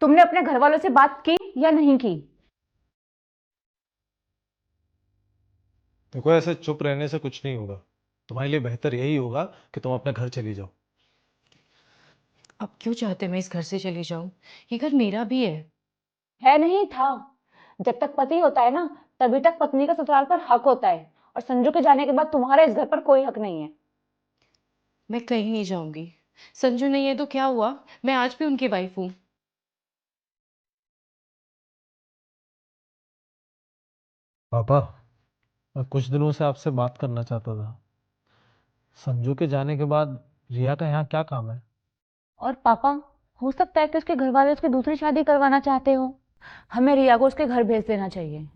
तुमने अपने घर वालों से बात की या नहीं की? देखो, ऐसे चुप रहने से कुछ नहीं होगा। तुम्हारे लिए बेहतर यही होगा कि तुम अपने घर चली जाओ। अब क्यों चाहते मैं इस घर से चली जाऊं? ये घर मेरा भी है। है नहीं था। जब तक पति होता है ना, तभी तक पत्नी का ससुराल पर हक होता है। और संजू के जाने के बाद तुम्हारे इस घर पर कोई हक नहीं है। मैं कहीं नहीं जाऊंगी। संजू नहीं है तो क्या हुआ? मैं आज भी उनकी वाइफ हूँ। पापा, मैं कुछ दिनों से आपसे बात करना चाहता था। संजू के जाने के बाद रिया का यहाँ क्या काम है? और पापा, हो सकता है कि उसके घर वाले उसकी दूसरी शादी करवाना चाहते हो। हमें रिया को उसके घर भेज देना चाहिए।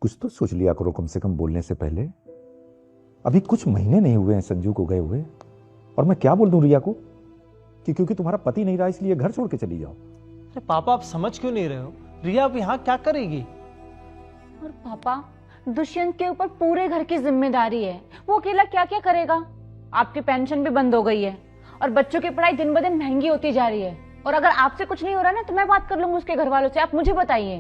कुछ तो सोच लिया करो कम से कम बोलने से पहले। अभी कुछ महीने नहीं हुए हैं संजू को गए हुए, और मैं क्या बोल दूं रिया को कि क्योंकि तुम्हारा पति नहीं रहा इसलिए घर छोड़ के चली जाओ। अरे पापा, आप समझ क्यों नहीं रहे हो? रिया अब यहाँ क्या करेगी? और पापा, दुष्यंत के ऊपर पूरे घर की जिम्मेदारी है। वो अकेला क्या क्या करेगा? आपकी पेंशन भी बंद हो गई है और बच्चों की पढ़ाई दिन ब दिन महंगी होती जा रही है। और अगर आपसे कुछ नहीं हो रहा ना, तो मैं बात कर लूंगी उसके घर वालों से। आप मुझे बताइए।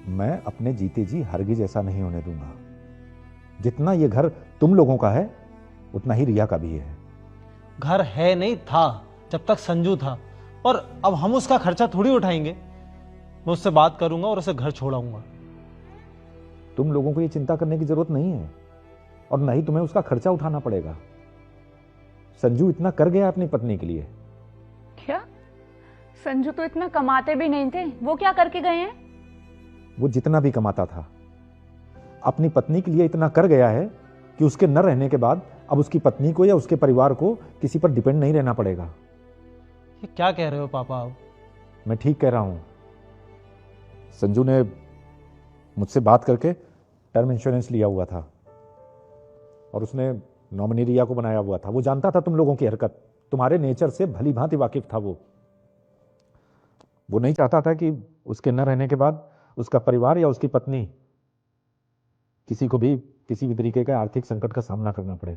मैं अपने जीते जी हरगिज ऐसा नहीं होने दूंगा। जितना ये घर तुम लोगों का है उतना ही रिया का भी है। घर है नहीं था जब तक संजू था, और अब हम उसका खर्चा थोड़ी उठाएंगे। मैं उससे बात करूंगा और उसे घर छोड़ाऊंगा। तुम लोगों को ये चिंता करने की जरूरत नहीं है, और न ही तुम्हें उसका खर्चा उठाना पड़ेगा। संजू इतना कर गया अपनी पत्नी के लिए। क्या? संजू तो इतना कमाते भी नहीं थे, वो क्या करके गए हैं? वो जितना भी कमाता था अपनी पत्नी के लिए इतना कर गया है कि उसके न रहने के बाद अब उसकी पत्नी को या उसके परिवार को किसी पर डिपेंड नहीं रहना पड़ेगा। ये क्या कह रहे हो पापा आप? मैं ठीक कह रहा हूं। संजू ने मुझसे बात करके टर्म इंश्योरेंस लिया हुआ था, और उसने नॉमिनी रिया को बनाया हुआ था। वो जानता था तुम लोगों की हरकत, तुम्हारे नेचर से भली भांति वाकिफ था। वो नहीं चाहता था कि उसके न रहने के बाद उसका परिवार या उसकी पत्नी किसी को भी किसी भी तरीके का आर्थिक संकट का सामना करना पड़े।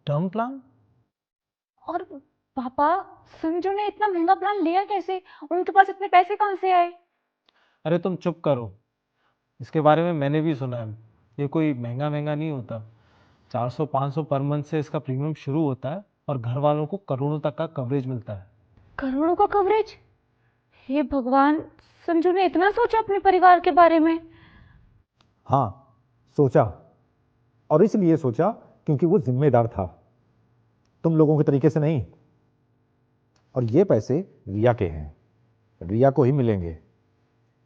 Term plan? और पापा, संजू ने इतना महंगा प्लान लिया कैसे? उनके पास इतने पैसे कहां से आए? अरे तुम चुप करो। इसके बारे में मैंने भी सुना है। ये कोई महंगा महंगा नहीं होता। 400-500 पर मंथ से इसका प्रीमियम शुरू होता है, और घर वालों को करोड़ों तक का कवरेज मिलता है। करोड़ों का कवरेज? हे भगवान, संजू ने इतना सोचा अपने परिवार के बारे में? हाँ, सोचा। और इसलिए सोचा क्योंकि वो जिम्मेदार था, तुम लोगों के तरीके से नहीं। और ये पैसे रिया के हैं, रिया को ही मिलेंगे।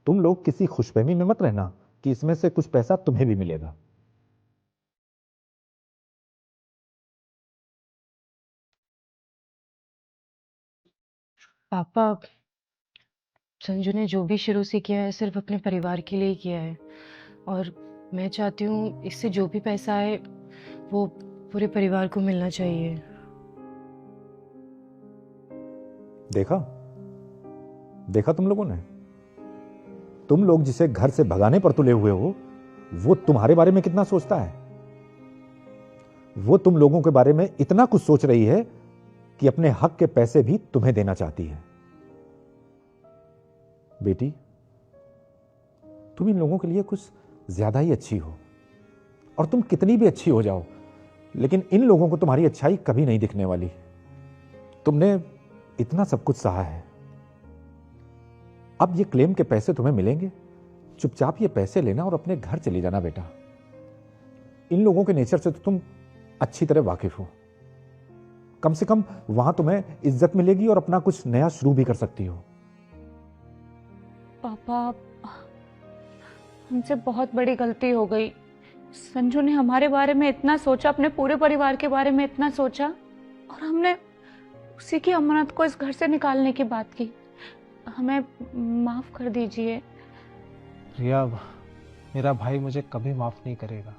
तुम लोग किसी खुशफहमी में मत रहना कि इसमें से कुछ पैसा तुम्हें भी मिलेगा। पापा, संजू ने जो भी शुरू से किया है सिर्फ अपने परिवार के लिए ही किया है। और मैं चाहती हूँ इससे जो भी पैसा आए वो पूरे परिवार को मिलना चाहिए। देखा, देखा तुम लोगों ने? तुम लोग जिसे घर से भगाने पर तुले हुए हो, वो तुम्हारे बारे में कितना सोचता है। वो तुम लोगों के बारे में इतना कुछ सोच रही है कि अपने हक के पैसे भी तुम्हें देना चाहती है। बेटी, तुम इन लोगों के लिए कुछ ज्यादा ही अच्छी हो। और तुम कितनी भी अच्छी हो जाओ, लेकिन इन लोगों को तुम्हारी अच्छाई कभी नहीं दिखने वाली। तुमने इतना सब कुछ सहा है, अब ये क्लेम के पैसे तुम्हें मिलेंगे। चुपचाप ये पैसे लेना और अपने घर चले जाना बेटा। इन लोगों के नेचर से तो तुम अच्छी तरह वाकिफ हो। कम से कम वहां तुम्हें इज्जत मिलेगी और अपना कुछ नया शुरू भी कर सकती हो। पापा, हमसे बहुत बड़ी गलती हो गई। संजू ने हमारे बारे में इतना सोचा, अपने पूरे परिवार के बारे में इतना सोचा, और हमने उसी की अमानत को इस घर से निकालने की बात की। हमें माफ कर दीजिए। रिया, मेरा भाई मुझे कभी माफ़ नहीं करेगा।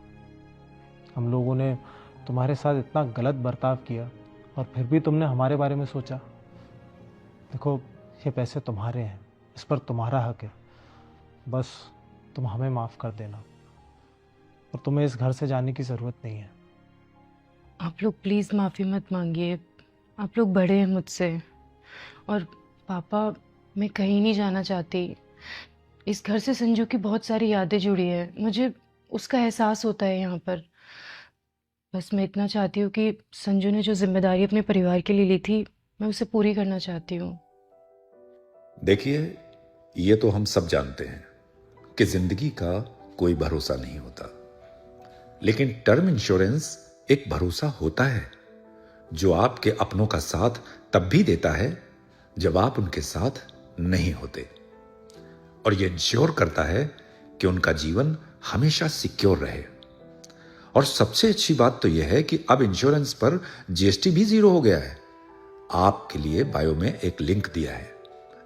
हम लोगों ने तुम्हारे साथ इतना गलत बर्ताव किया, और फिर भी तुमने हमारे बारे में सोचा। देखो, ये पैसे तुम्हारे हैं, इस पर तुम्हारा हक है। बस तुम हमें माफ़ कर देना, और तुम्हें इस घर से जाने की ज़रूरत नहीं है। आप लोग प्लीज़ माफ़ी मत मांगिए। आप लोग बड़े हैं मुझसे। और पापा, मैं कहीं नहीं जाना चाहती। इस घर से संजू की बहुत सारी यादें जुड़ी हैं, मुझे उसका एहसास होता है यहाँ पर। बस मैं इतना चाहती हूँ कि संजू ने जो जिम्मेदारी अपने परिवार के लिए ली थी, मैं उसे पूरी करना चाहती हूँ। देखिए, ये तो हम सब जानते हैं कि जिंदगी का कोई भरोसा नहीं होता, लेकिन टर्म इंश्योरेंस एक भरोसा होता है जो आपके अपनों का साथ तब भी देता है जब आप उनके साथ नहीं होते, और यह इंश्योर करता है कि उनका जीवन हमेशा सिक्योर रहे। और सबसे अच्छी बात तो यह है कि अब इंश्योरेंस पर जीएसटी भी 0 हो गया है। आपके लिए बायो में एक लिंक दिया है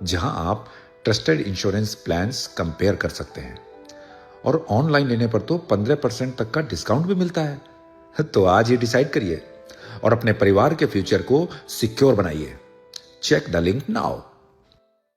जहां आप ट्रस्टेड इंश्योरेंस प्लान्स कंपेयर कर सकते हैं, और ऑनलाइन लेने पर तो 15% तक का डिस्काउंट भी मिलता है। तो आज ही डिसाइड करिए और अपने परिवार के फ्यूचर को सिक्योर बनाइए। Check the link now.